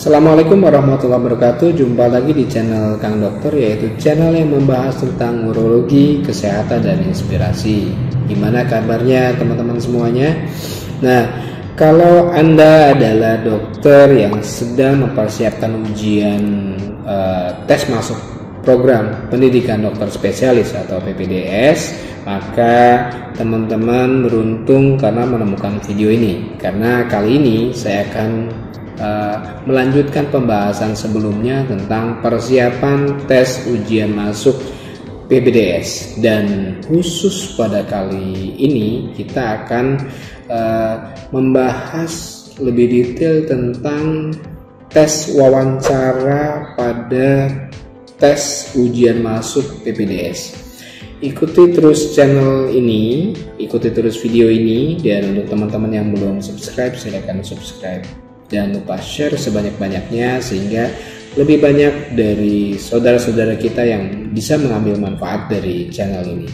Assalamualaikum warahmatullahi wabarakatuh. Jumpa lagi di channel Kang Dokter, yaitu channel yang membahas tentang urologi, kesehatan, dan inspirasi. Gimana kabarnya teman-teman semuanya? Nah, kalau Anda adalah dokter yang sedang mempersiapkan ujian tes masuk program pendidikan dokter spesialis atau PPDS, maka teman-teman beruntung karena menemukan video ini. Karena kali ini saya akan melanjutkan pembahasan sebelumnya tentang persiapan tes ujian masuk PPDS, dan khusus pada kali ini kita akan membahas lebih detail tentang tes wawancara pada tes ujian masuk PPDS. Ikuti terus channel ini, ikuti terus video ini, dan untuk teman-teman yang belum subscribe silahkan subscribe. Jangan lupa share sebanyak-banyaknya sehingga lebih banyak dari saudara-saudara kita yang bisa mengambil manfaat dari channel ini.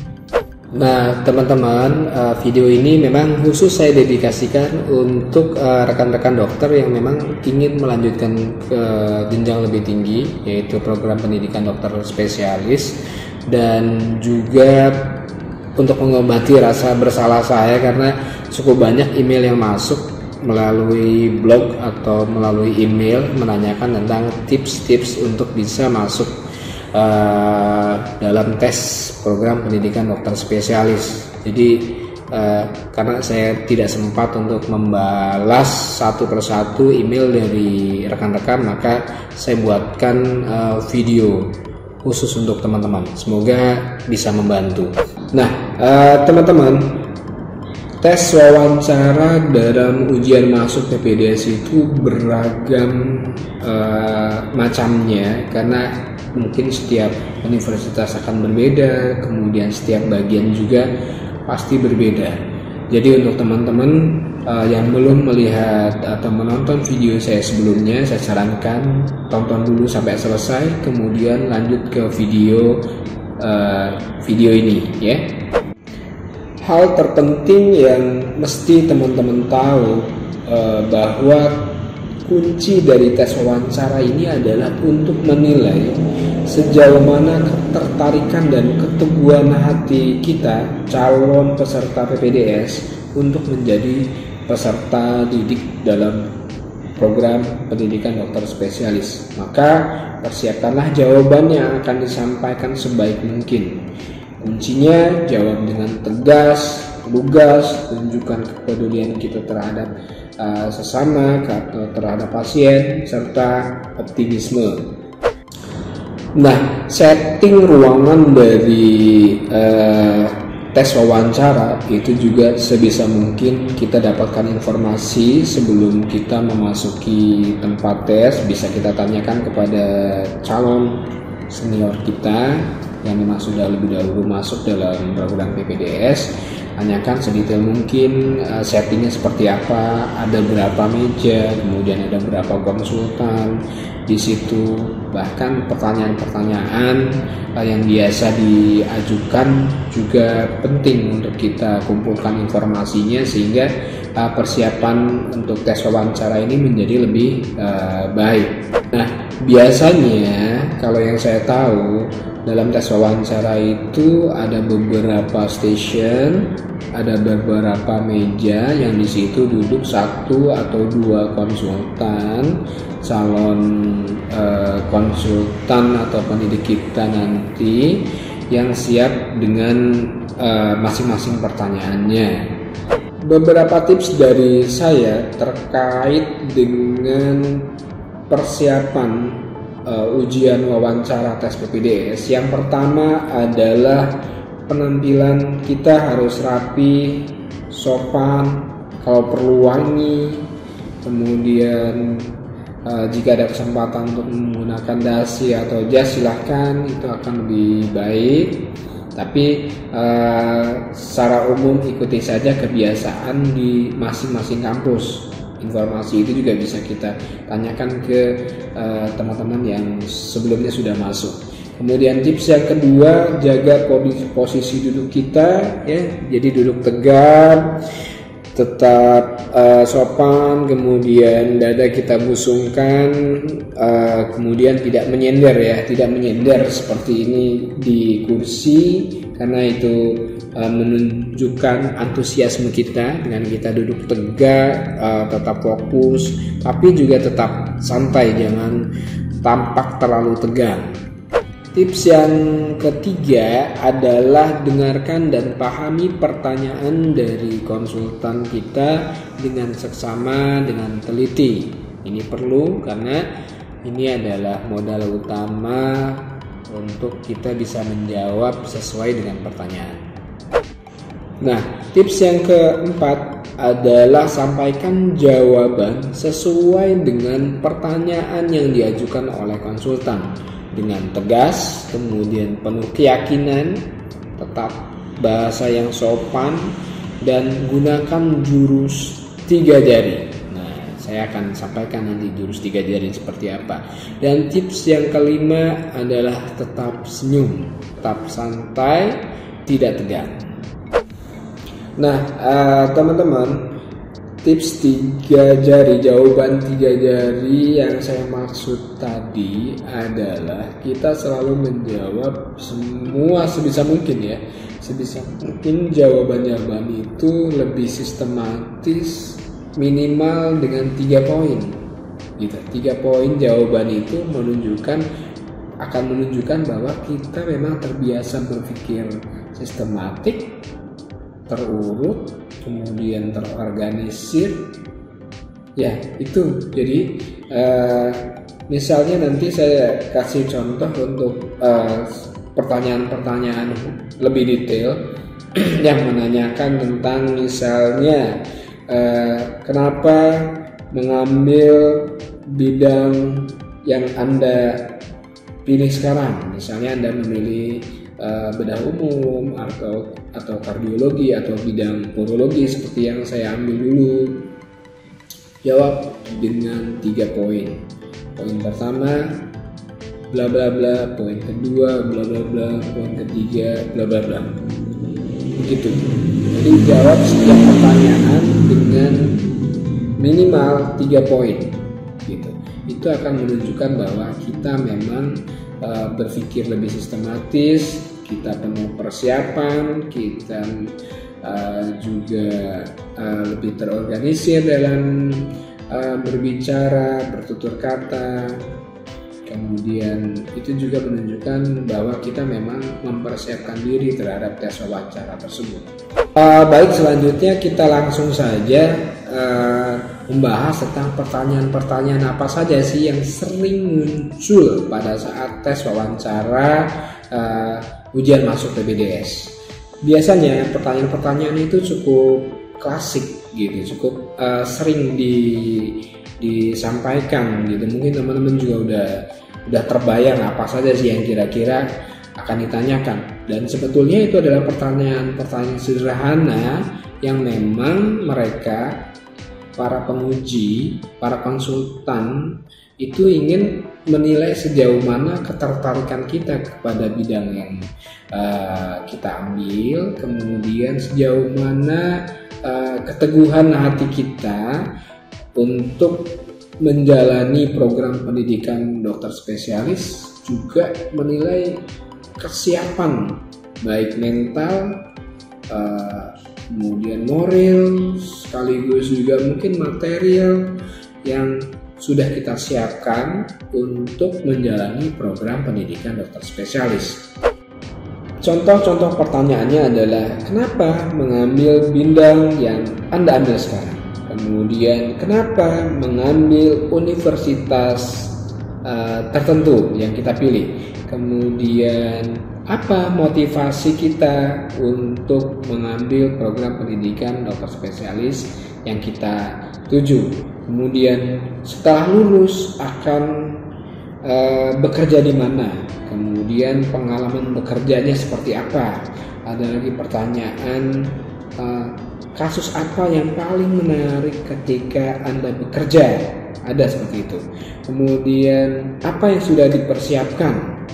Nah teman-teman, video ini memang khusus saya dedikasikan untuk rekan-rekan dokter yang memang ingin melanjutkan ke jenjang lebih tinggi, yaitu program pendidikan dokter spesialis, dan juga untuk mengobati rasa bersalah saya karena cukup banyak email yang masuk melalui blog atau melalui email menanyakan tentang tips-tips untuk bisa masuk dalam tes program pendidikan dokter spesialis. Jadi karena saya tidak sempat untuk membalas satu persatu email dari rekan-rekan, maka saya buatkan video khusus untuk teman-teman. Semoga bisa membantu. Nah teman-teman, tes wawancara dalam ujian masuk PPDS itu beragam macamnya, karena mungkin setiap universitas akan berbeda, kemudian setiap bagian juga pasti berbeda. Jadi untuk teman-teman yang belum melihat atau menonton video saya sebelumnya, saya sarankan tonton dulu sampai selesai, kemudian lanjut ke video ini ya. Hal terpenting yang mesti teman-teman tahu bahwa kunci dari tes wawancara ini adalah untuk menilai sejauh mana ketertarikan dan keteguhan hati kita calon peserta PPDS untuk menjadi peserta didik dalam program pendidikan dokter spesialis. Maka persiapkanlah jawaban yang akan disampaikan sebaik mungkin. Kuncinya jawab dengan tegas, lugas, tunjukkan kepedulian kita terhadap sesama atau terhadap pasien, serta optimisme. Nah, setting ruangan dari tes wawancara itu juga sebisa mungkin kita dapatkan informasi sebelum kita memasuki tempat tes. Bisa kita tanyakan kepada calon senior kita yang memang sudah lebih dahulu masuk dalam program PPDS. Tanyakan sedetail mungkin settingnya seperti apa, ada berapa meja, kemudian ada berapa konsultan di situ. Bahkan pertanyaan-pertanyaan yang biasa diajukan juga penting untuk kita kumpulkan informasinya, sehingga persiapan untuk tes wawancara ini menjadi lebih baik. Nah, biasanya kalau yang saya tahu dalam tes wawancara itu ada beberapa station, ada beberapa meja yang di situ duduk satu atau dua konsultan, calon konsultan atau pendidik kita nanti yang siap dengan masing-masing pertanyaannya. Beberapa tips dari saya terkait dengan persiapan ujian wawancara tes PPDS. Yang pertama adalah penampilan kita harus rapi, sopan, kalau perlu wangi. Kemudian jika ada kesempatan untuk menggunakan dasi atau jas, silahkan, itu akan lebih baik. Tapi secara umum ikuti saja kebiasaan di masing-masing kampus. Informasi itu juga bisa kita tanyakan ke teman-teman yang sebelumnya sudah masuk. Kemudian tips yang kedua, jaga posisi duduk kita ya. Jadi duduk tegak, tetap sopan, kemudian dada kita busungkan, kemudian tidak menyender ya, tidak menyender seperti ini di kursi, karena itu menunjukkan antusiasme kita dengan kita duduk tegak, tetap fokus, tapi juga tetap santai, jangan tampak terlalu tegang. Tips yang ketiga adalah dengarkan dan pahami pertanyaan dari konsultan kita dengan seksama, dengan teliti. Ini perlu karena ini adalah modal utama untuk kita bisa menjawab sesuai dengan pertanyaan. Nah, tips yang keempat adalah sampaikan jawaban sesuai dengan pertanyaan yang diajukan oleh konsultan dengan tegas, kemudian penuh keyakinan, tetap bahasa yang sopan, dan gunakan jurus 3 jari. Nah, saya akan sampaikan nanti jurus 3 jari seperti apa. Dan tips yang kelima adalah tetap senyum, tetap santai, tidak tegang. Nah, teman-teman, tips 3 jari, jawaban 3 jari yang saya maksud tadi adalah kita selalu menjawab semua sebisa mungkin ya. Sebisa mungkin jawaban-jawaban itu lebih sistematis, minimal dengan 3 poin. Gitu. 3 poin jawaban itu akan menunjukkan bahwa kita memang terbiasa berpikir sistematik, terurut, kemudian terorganisir. Ya, itu. Jadi misalnya nanti saya kasih contoh untuk pertanyaan-pertanyaan lebih detail yang menanyakan tentang misalnya kenapa mengambil bidang yang Anda pilih sekarang. Misalnya Anda memilih bedah umum atau kardiologi atau bidang urologi seperti yang saya ambil dulu. Jawab dengan 3 poin. Poin pertama bla bla bla, poin kedua bla bla bla, poin ketiga bla bla bla. Begitu. Jadi jawab setiap pertanyaan dengan minimal 3 poin. Gitu. Itu akan menunjukkan bahwa kita memang berpikir lebih sistematis, kita penuh persiapan, kita juga lebih terorganisir dalam berbicara, bertutur kata. Kemudian itu juga menunjukkan bahwa kita memang mempersiapkan diri terhadap tes wawancara tersebut. Baik, selanjutnya kita langsung saja membahas tentang pertanyaan-pertanyaan apa saja sih yang sering muncul pada saat tes wawancara ujian masuk PPDS. Biasanya pertanyaan-pertanyaan itu cukup klasik gitu, cukup sering disampaikan gitu. Mungkin teman-teman juga udah terbayang apa saja sih yang kira-kira akan ditanyakan. Dan sebetulnya itu adalah pertanyaan-pertanyaan sederhana yang memang mereka, para penguji, para konsultan itu ingin menilai sejauh mana ketertarikan kita kepada bidang yang kita ambil, kemudian sejauh mana keteguhan hati kita untuk menjalani program pendidikan dokter spesialis, juga menilai kesiapan baik mental, kemudian moral, sekaligus juga mungkin material yang sudah kita siapkan untuk menjalani program pendidikan dokter spesialis. Contoh-contoh pertanyaannya adalah kenapa mengambil bidang yang Anda ambil sekarang? Kemudian kenapa mengambil universitas tertentu yang kita pilih? Kemudian apa motivasi kita untuk mengambil program pendidikan dokter spesialis yang kita tuju? Kemudian setelah lulus akan bekerja di mana? Kemudian pengalaman bekerjanya seperti apa? Ada lagi pertanyaan, kasus apa yang paling menarik ketika Anda bekerja? Ada seperti itu. Kemudian apa yang sudah dipersiapkan?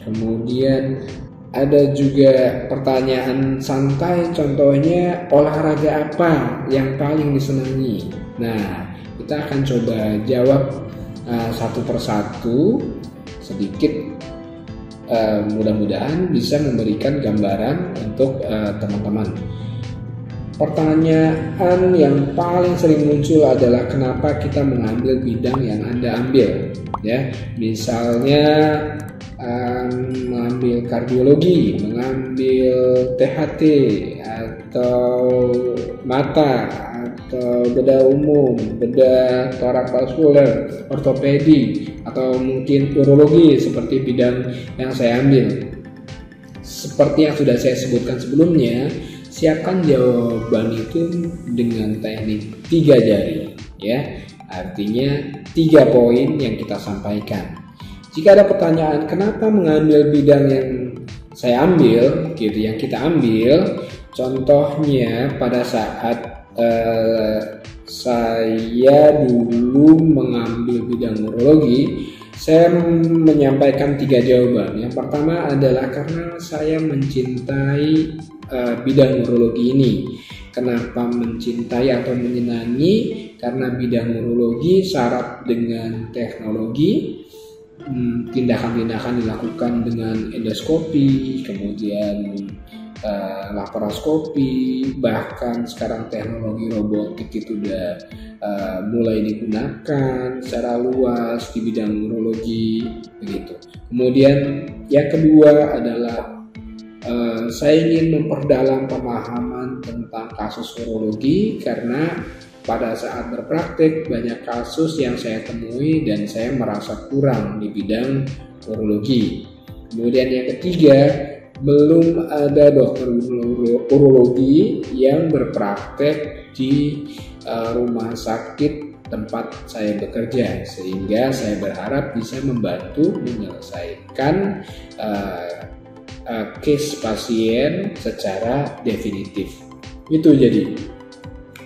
Kemudian Ada juga pertanyaan santai, contohnya olahraga apa yang paling disenangi. Nah, kita akan coba jawab satu persatu sedikit. Mudah-mudahan bisa memberikan gambaran untuk teman-teman. Pertanyaan yang paling sering muncul adalah kenapa kita mengambil bidang yang Anda ambil, ya. Misalnya mengambil kardiologi, mengambil THT atau mata atau bedah umum, bedah toraksvaskuler, ortopedi, atau mungkin urologi seperti bidang yang saya ambil. Seperti yang sudah saya sebutkan sebelumnya, siapkan jawaban itu dengan teknik 3 jari, ya. Artinya 3 poin yang kita sampaikan. Jika ada pertanyaan kenapa mengambil bidang yang saya ambil, gitu, yang kita ambil, contohnya pada saat saya dulu mengambil bidang urologi, saya menyampaikan 3 jawaban. Yang pertama adalah karena saya mencintai bidang urologi ini. Kenapa mencintai atau menyenangi? Karena bidang urologi syarat dengan teknologi. Tindakan-tindakan dilakukan dengan endoskopi, kemudian laparoskopi, bahkan sekarang teknologi robotik itu sudah mulai digunakan secara luas di bidang urologi, begitu. Kemudian yang kedua adalah saya ingin memperdalam pemahaman tentang kasus urologi karena pada saat berpraktik banyak kasus yang saya temui dan saya merasa kurang di bidang urologi. Kemudian yang ketiga, belum ada dokter urologi yang berpraktek di rumah sakit tempat saya bekerja, sehingga saya berharap bisa membantu menyelesaikan case pasien secara definitif. Itu jadi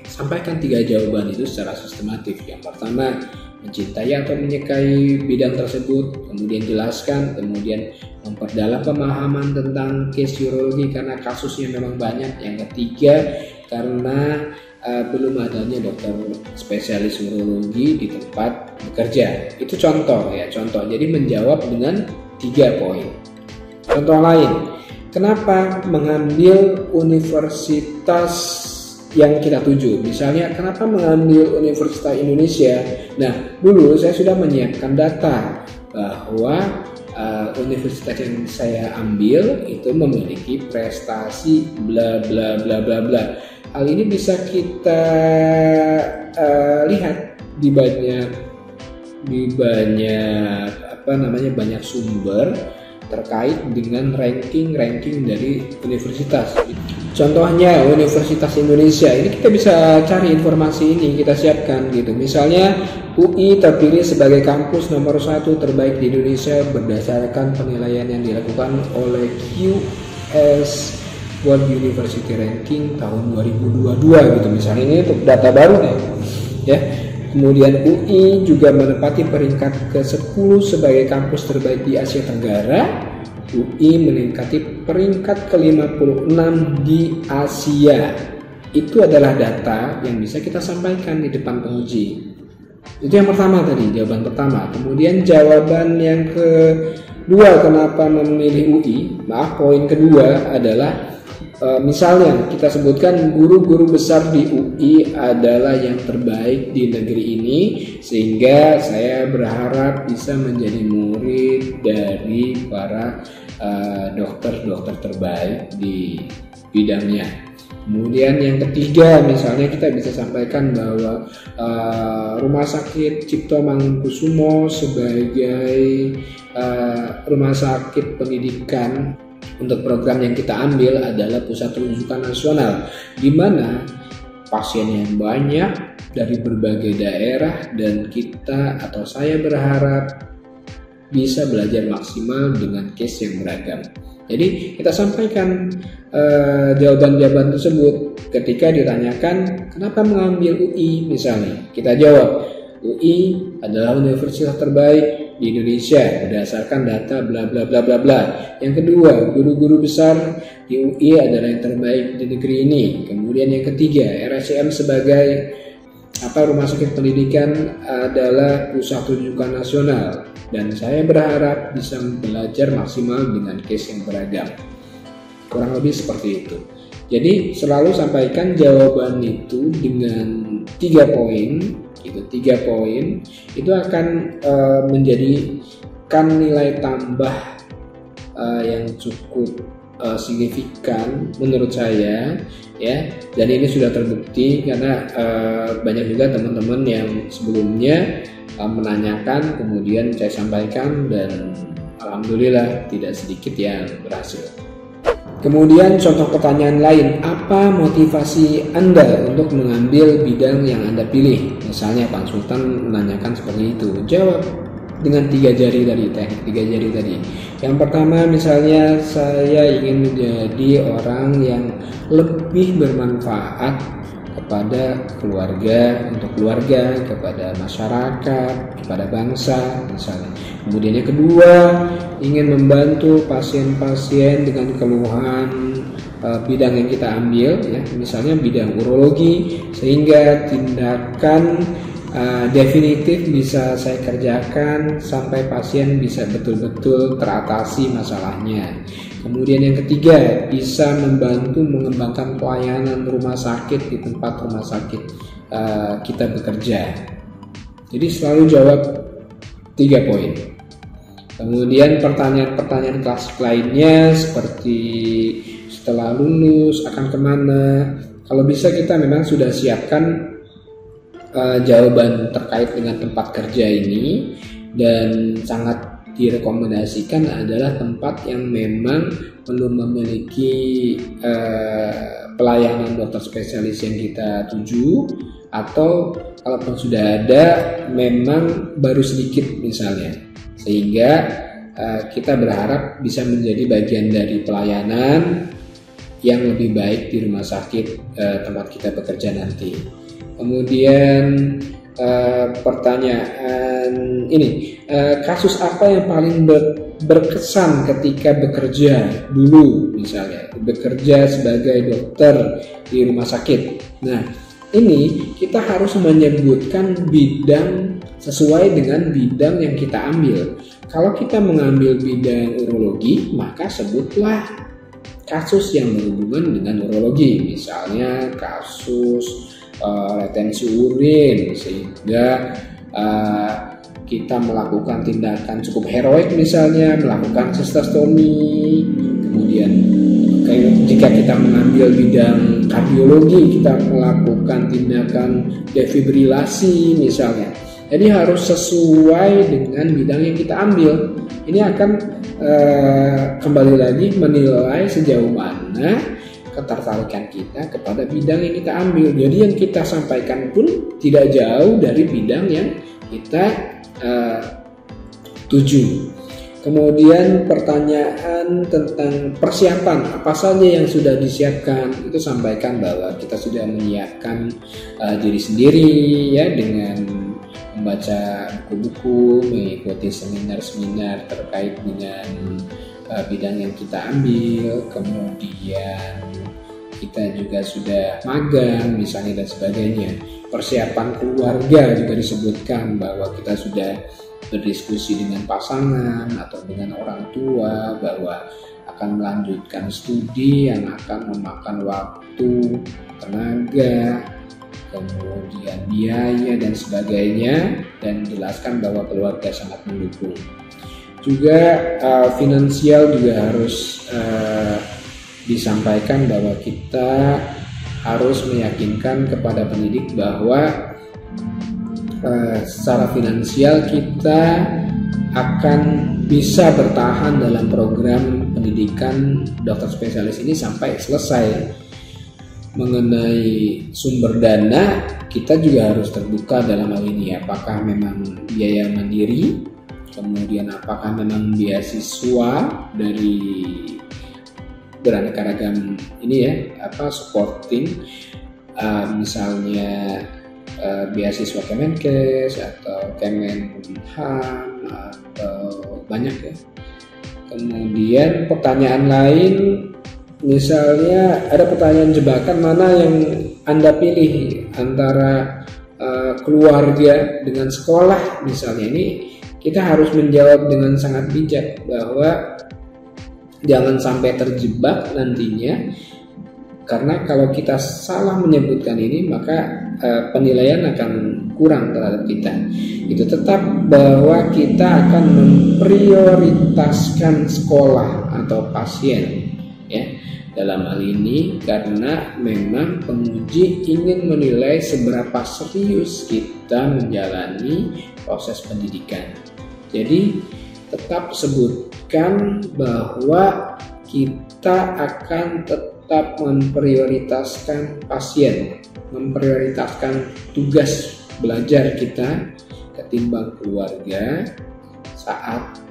sampaikan 3 jawaban itu secara sistematif. Yang pertama, mencintai atau menyukai bidang tersebut, kemudian jelaskan, kemudian memperdalam pemahaman tentang case urologi karena kasusnya memang banyak. Yang ketiga, karena belum adanya dokter spesialis urologi di tempat bekerja. Itu contoh, ya, contoh. Jadi menjawab dengan 3 poin. Contoh lain, kenapa mengambil universitas yang kita tuju? Misalnya, kenapa mengambil Universitas Indonesia? Nah, dulu saya sudah menyiapkan data bahwa universitas yang saya ambil itu memiliki prestasi bla bla bla bla bla. Hal ini bisa kita lihat di banyak banyak sumber terkait dengan ranking dari universitas. Contohnya Universitas Indonesia, ini kita bisa cari informasi ini, kita siapkan gitu. Misalnya UI terpilih sebagai kampus nomor 1 terbaik di Indonesia berdasarkan penilaian yang dilakukan oleh QS World University Ranking tahun 2022 gitu. Misalnya ini untuk data baru nih, ya. Kemudian UI juga menempati peringkat ke-10 sebagai kampus terbaik di Asia Tenggara. UI meningkati peringkat ke-56 di Asia. Itu adalah data yang bisa kita sampaikan di depan penguji. Itu yang pertama tadi, jawaban pertama. Kemudian jawaban yang kedua, kenapa memilih UI? Poin kedua adalah misalnya kita sebutkan guru-guru besar di UI adalah yang terbaik di negeri ini, sehingga saya berharap bisa menjadi murid dari para dokter-dokter terbaik di bidangnya. Kemudian yang ketiga, misalnya kita bisa sampaikan bahwa Rumah Sakit Cipto Mangunkusumo sebagai rumah sakit pendidikan untuk program yang kita ambil adalah pusat rujukan nasional, di mana pasiennya banyak dari berbagai daerah dan kita atau saya berharap bisa belajar maksimal dengan case yang beragam. Jadi kita sampaikan jawaban-jawaban tersebut ketika ditanyakan kenapa mengambil UI misalnya. Kita jawab, UI adalah universitas terbaik di Indonesia berdasarkan data bla bla bla bla bla. Yang kedua, guru-guru besar di UI adalah yang terbaik di negeri ini. Kemudian yang ketiga, RSCM sebagai rumah sakit pendidikan adalah pusat rujukan nasional, dan saya berharap bisa belajar maksimal dengan case yang beragam. Kurang lebih seperti itu. Jadi selalu sampaikan jawaban itu dengan 3 poin. Itu 3 poin itu akan menjadikan nilai tambah yang cukup signifikan menurut saya, ya. Dan ini sudah terbukti karena banyak juga teman-teman yang sebelumnya menanyakan, kemudian saya sampaikan, dan alhamdulillah tidak sedikit yang berhasil. Kemudian contoh pertanyaan lain, apa motivasi Anda untuk mengambil bidang yang Anda pilih? Misalnya konsultan menanyakan seperti itu, jawab dengan 3 jari tadi, teknik 3 jari tadi. Yang pertama, misalnya saya ingin menjadi orang yang lebih bermanfaat kepada keluarga, untuk keluarga, kepada masyarakat, kepada bangsa misalnya. Kemudian yang kedua, ingin membantu pasien-pasien dengan keluhan bidang yang kita ambil, ya, misalnya bidang urologi, sehingga tindakan definitif bisa saya kerjakan sampai pasien bisa betul-betul teratasi masalahnya. Kemudian yang ketiga, bisa membantu mengembangkan pelayanan rumah sakit di tempat rumah sakit kita bekerja. Jadi selalu jawab 3 poin. Kemudian pertanyaan-pertanyaan klasik lainnya seperti setelah lulus akan kemana. Kalau bisa kita memang sudah siapkan jawaban terkait dengan tempat kerja ini, dan sangat direkomendasikan adalah tempat yang memang belum memiliki pelayanan dokter spesialis yang kita tuju, atau kalaupun sudah ada memang baru sedikit misalnya, sehingga kita berharap bisa menjadi bagian dari pelayanan yang lebih baik di rumah sakit tempat kita bekerja nanti. Kemudian pertanyaan ini, kasus apa yang paling berkesan ketika bekerja dulu, misalnya bekerja sebagai dokter di rumah sakit. Nah, ini kita harus menyebutkan bidang sesuai dengan bidang yang kita ambil. Kalau kita mengambil bidang urologi, maka sebutlah kasus yang berhubungan dengan urologi, misalnya kasus retensi urin, sehingga kita melakukan tindakan cukup heroik, misalnya melakukan sistostomi. Kemudian jika kita mengambil bidang kardiologi, kita melakukan tindakan defibrilasi misalnya. Jadi harus sesuai dengan bidang yang kita ambil. Ini akan kembali lagi menilai sejauh mana ketertarikan kita kepada bidang yang kita ambil. Jadi yang kita sampaikan pun tidak jauh dari bidang yang kita tuju. Kemudian pertanyaan tentang persiapan, apa saja yang sudah disiapkan, itu sampaikan bahwa kita sudah menyiapkan diri sendiri, ya, dengan membaca buku-buku, mengikuti seminar-seminar terkait dengan bidang yang kita ambil. Kemudian kita juga sudah magang misalnya dan sebagainya. Persiapan keluarga juga disebutkan bahwa kita sudah berdiskusi dengan pasangan atau dengan orang tua bahwa akan melanjutkan studi yang akan memakan waktu, tenaga, kemudian biaya dan sebagainya, dan jelaskan bahwa keluarga sangat mendukung. Juga finansial juga harus disampaikan bahwa kita harus meyakinkan kepada pendidik bahwa secara finansial kita akan bisa bertahan dalam program pendidikan dokter spesialis ini sampai selesai. Mengenai sumber dana, kita juga harus terbuka dalam hal ini, apakah memang biaya mandiri, kemudian apakah memang beasiswa dari beraneka ragam ini, ya, supporting, misalnya beasiswa Kemenkes atau Kemenhan atau banyak ya. Kemudian pertanyaan lain, misalnya ada pertanyaan jebakan, mana yang Anda pilih antara keluarga dengan sekolah misalnya. Ini kita harus menjawab dengan sangat bijak bahwa jangan sampai terjebak nantinya, karena kalau kita salah menyebutkan ini maka penilaian akan kurang terhadap kita. Itu tetap bahwa kita akan memprioritaskan sekolah atau pasien ya dalam hal ini, karena memang penguji ingin menilai seberapa serius kita menjalani proses pendidikan. Jadi tetap sebutkan bahwa kita akan tetap memprioritaskan pasien, memprioritaskan tugas belajar kita ketimbang keluarga saat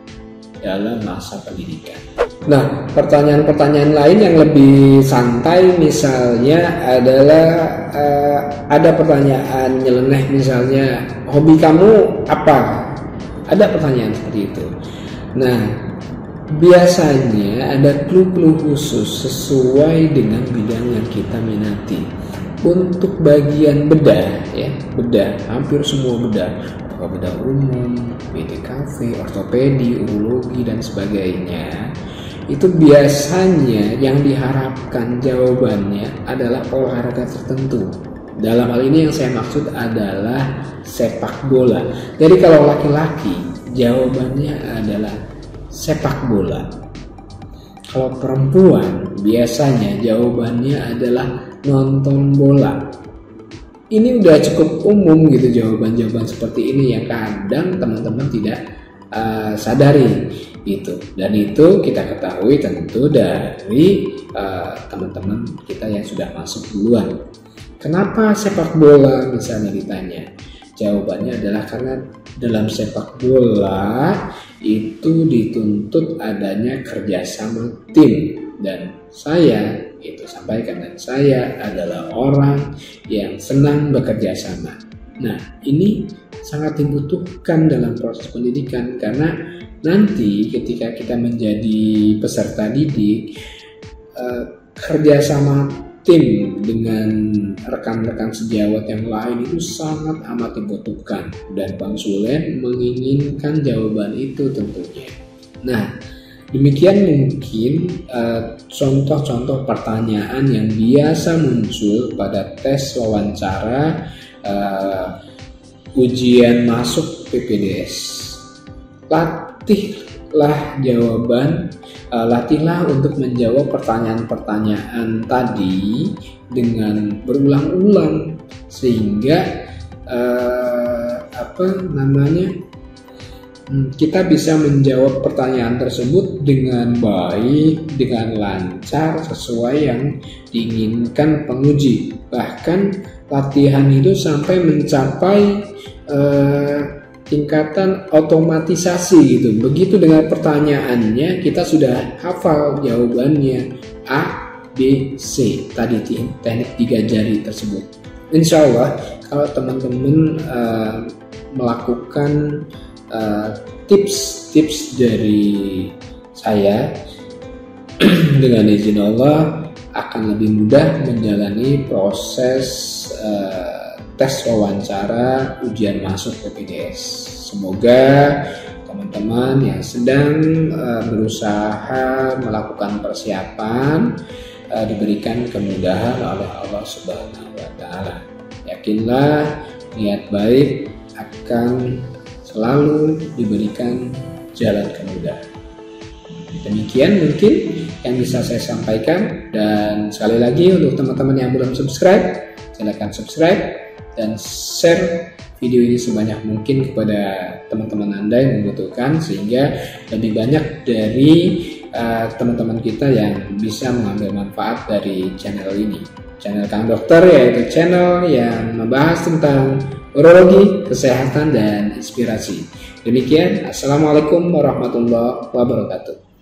dalam masa pendidikan. Nah, pertanyaan-pertanyaan lain yang lebih santai misalnya adalah ada pertanyaan nyeleneh, misalnya hobi kamu apa? Ada pertanyaan seperti itu. Nah, biasanya ada clue-clue khusus sesuai dengan bidang yang kita minati. Untuk bagian bedah ya, bedah, hampir semua bedah, apakah bedah umum, BDKV, ortopedi, urologi dan sebagainya, itu biasanya yang diharapkan jawabannya adalah olahraga tertentu. Dalam hal ini yang saya maksud adalah sepak bola. Jadi kalau laki-laki jawabannya adalah sepak bola. Kalau perempuan biasanya jawabannya adalah nonton bola. Ini udah cukup umum gitu jawaban-jawaban seperti ini yang kadang teman-teman tidak sadari gitu. Dan itu kita ketahui tentu dari teman-teman kita yang sudah masuk duluan. Kenapa sepak bola misalnya ditanya? Jawabannya adalah karena dalam sepak bola itu dituntut adanya kerjasama tim, dan saya itu sampaikan, dan saya adalah orang yang senang bekerja sama. Nah, ini sangat dibutuhkan dalam proses pendidikan, karena nanti ketika kita menjadi peserta didik, kerjasama tim dengan rekan-rekan sejawat yang lain itu sangat amat dibutuhkan, dan Bang Sulen menginginkan jawaban itu tentunya. Nah, demikian mungkin contoh-contoh pertanyaan yang biasa muncul pada tes wawancara ujian masuk PPDS. Latihlah untuk menjawab pertanyaan-pertanyaan tadi dengan berulang-ulang, sehingga kita bisa menjawab pertanyaan tersebut dengan baik, dengan lancar, sesuai yang diinginkan penguji. Bahkan latihan itu sampai mencapai tingkatan otomatisasi gitu. Begitu dengan pertanyaannya kita sudah hafal jawabannya A, B, C, tadi teknik 3 jari tersebut. Insya Allah kalau teman-teman melakukan tips-tips dari saya dengan izin Allah akan lebih mudah menjalani proses tes wawancara ujian masuk PPDS. Semoga teman-teman yang sedang berusaha melakukan persiapan diberikan kemudahan oleh Allah Subhanahu wa Ta'ala. Yakinlah niat baik akan selalu diberikan jalan kemudahan. Demikian mungkin yang bisa saya sampaikan, dan sekali lagi untuk teman-teman yang belum subscribe, silakan subscribe dan share video ini sebanyak mungkin kepada teman-teman Anda yang membutuhkan, sehingga lebih banyak dari teman-teman kita yang bisa mengambil manfaat dari channel ini. Channel Kang Dokter yaitu channel yang membahas tentang urologi, kesehatan, dan inspirasi. Demikian, Assalamualaikum warahmatullahi wabarakatuh.